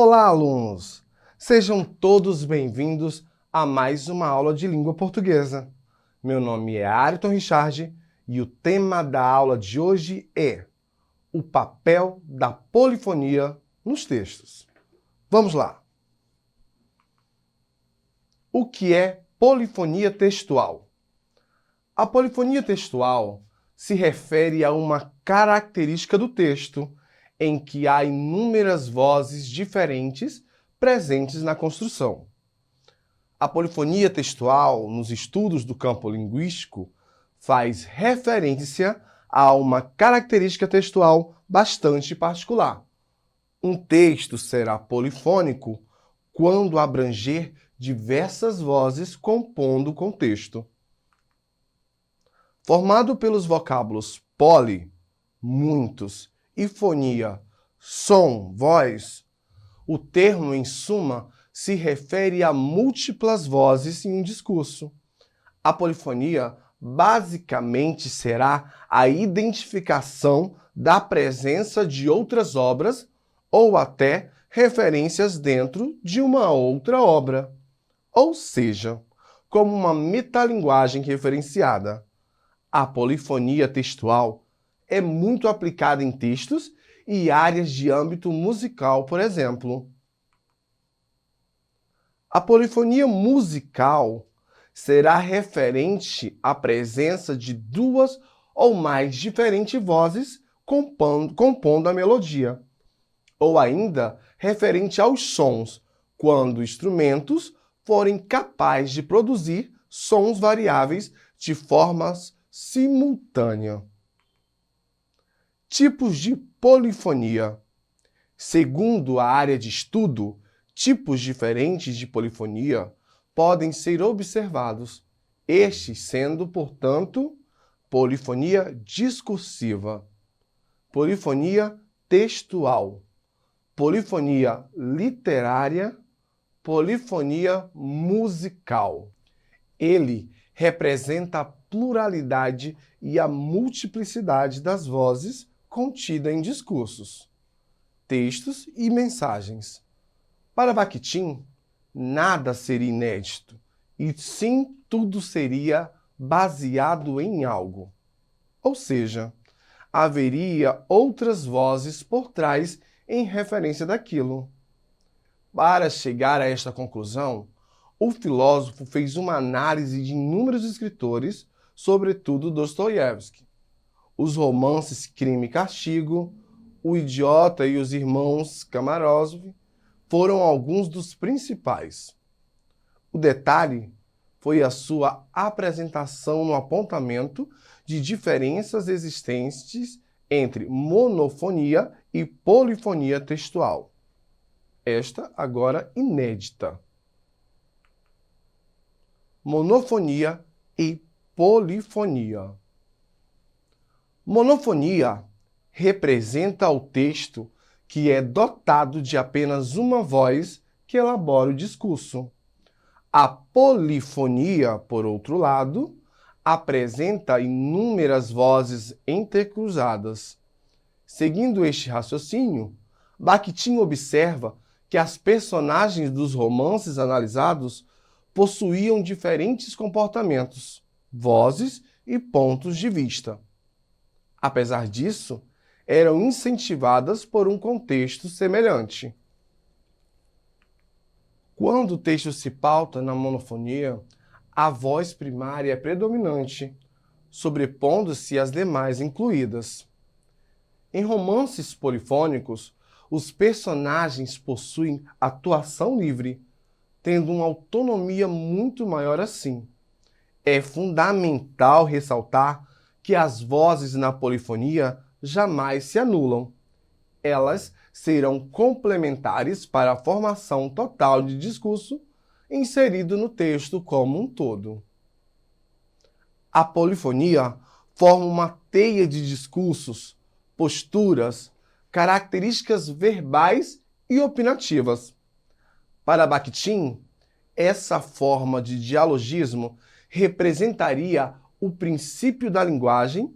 Olá, alunos! Sejam todos bem-vindos a mais uma aula de língua portuguesa. Meu nome é Ayrton Richard e o tema da aula de hoje é o papel da polifonia nos textos. Vamos lá! O que é polifonia textual? A polifonia textual se refere a uma característica do texto em que há inúmeras vozes diferentes presentes na construção. A polifonia textual, nos estudos do campo linguístico, faz referência a uma característica textual bastante particular. Um texto será polifônico quando abranger diversas vozes compondo o contexto. Formado pelos vocábulos poli, muitos, e fonia, som, voz, o termo, em suma, se refere a múltiplas vozes em um discurso. A polifonia basicamente será a identificação da presença de outras obras ou até referências dentro de uma outra obra. Ou seja, como uma metalinguagem referenciada. A polifonia textual é muito aplicada em textos e áreas de âmbito musical, por exemplo. A polifonia musical será referente à presença de duas ou mais diferentes vozes compondo a melodia, ou ainda referente aos sons, quando instrumentos forem capazes de produzir sons variáveis de formas simultânea. Tipos de polifonia. Segundo a área de estudo, tipos diferentes de polifonia podem ser observados, estes sendo, portanto, polifonia discursiva, polifonia textual, polifonia literária, polifonia musical. Ele representa a pluralidade e a multiplicidade das vozes contida em discursos, textos e mensagens. Para Bakhtin, nada seria inédito, e sim tudo seria baseado em algo. Ou seja, haveria outras vozes por trás em referência daquilo. Para chegar a esta conclusão, o filósofo fez uma análise de inúmeros escritores, sobretudo Dostoiévski. Os romances Crime e Castigo, O Idiota e os Irmãos Karamazov foram alguns dos principais. O detalhe foi a sua apresentação no apontamento de diferenças existentes entre monofonia e polifonia textual. Esta agora inédita. Monofonia e polifonia. Monofonia representa o texto que é dotado de apenas uma voz que elabora o discurso. A polifonia, por outro lado, apresenta inúmeras vozes entrecruzadas. Seguindo este raciocínio, Bakhtin observa que as personagens dos romances analisados possuíam diferentes comportamentos, vozes e pontos de vista. Apesar disso, eram incentivadas por um contexto semelhante. Quando o texto se pauta na monofonia, a voz primária é predominante, sobrepondo-se às demais incluídas. Em romances polifônicos, os personagens possuem atuação livre, tendo uma autonomia muito maior assim. É fundamental ressaltar que as vozes na polifonia jamais se anulam. Elas serão complementares para a formação total de discurso inserido no texto como um todo. A polifonia forma uma teia de discursos, posturas, características verbais e opinativas. Para Bakhtin, essa forma de dialogismo representaria o princípio da linguagem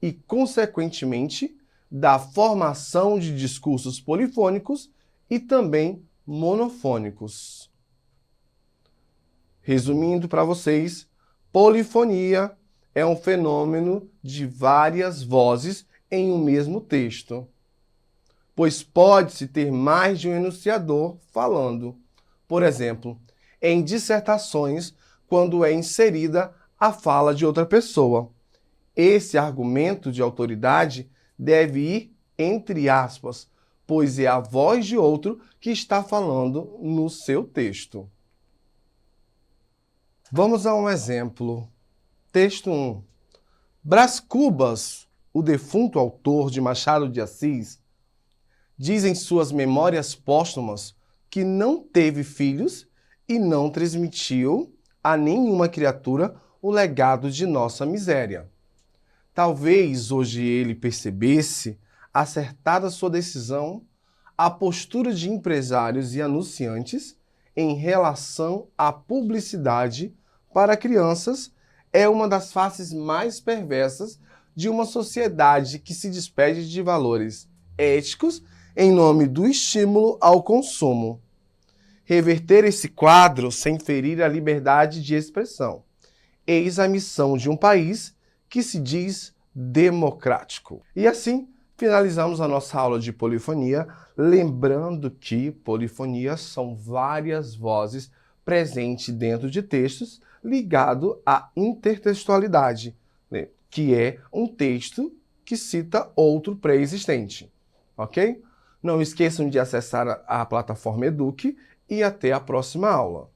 e, consequentemente, da formação de discursos polifônicos e também monofônicos. Resumindo para vocês, polifonia é um fenômeno de várias vozes em um mesmo texto, pois pode-se ter mais de um enunciador falando. Por exemplo, em dissertações, quando é inserida a fala de outra pessoa. Esse argumento de autoridade deve ir entre aspas, pois é a voz de outro que está falando no seu texto. Vamos a um exemplo. Texto 1. Brás Cubas, o defunto autor de Machado de Assis, diz em suas memórias póstumas que não teve filhos e não transmitiu a nenhuma criatura o legado de nossa miséria. Talvez hoje ele percebesse, acertada sua decisão, a postura de empresários e anunciantes em relação à publicidade para crianças é uma das faces mais perversas de uma sociedade que se despede de valores éticos em nome do estímulo ao consumo. Reverter esse quadro sem ferir a liberdade de expressão. Eis a missão de um país que se diz democrático. E assim, finalizamos a nossa aula de polifonia, lembrando que polifonia são várias vozes presentes dentro de textos ligado à intertextualidade, né? Que é um texto que cita outro pré-existente, ok? Não esqueçam de acessar a plataforma Eduque e até a próxima aula.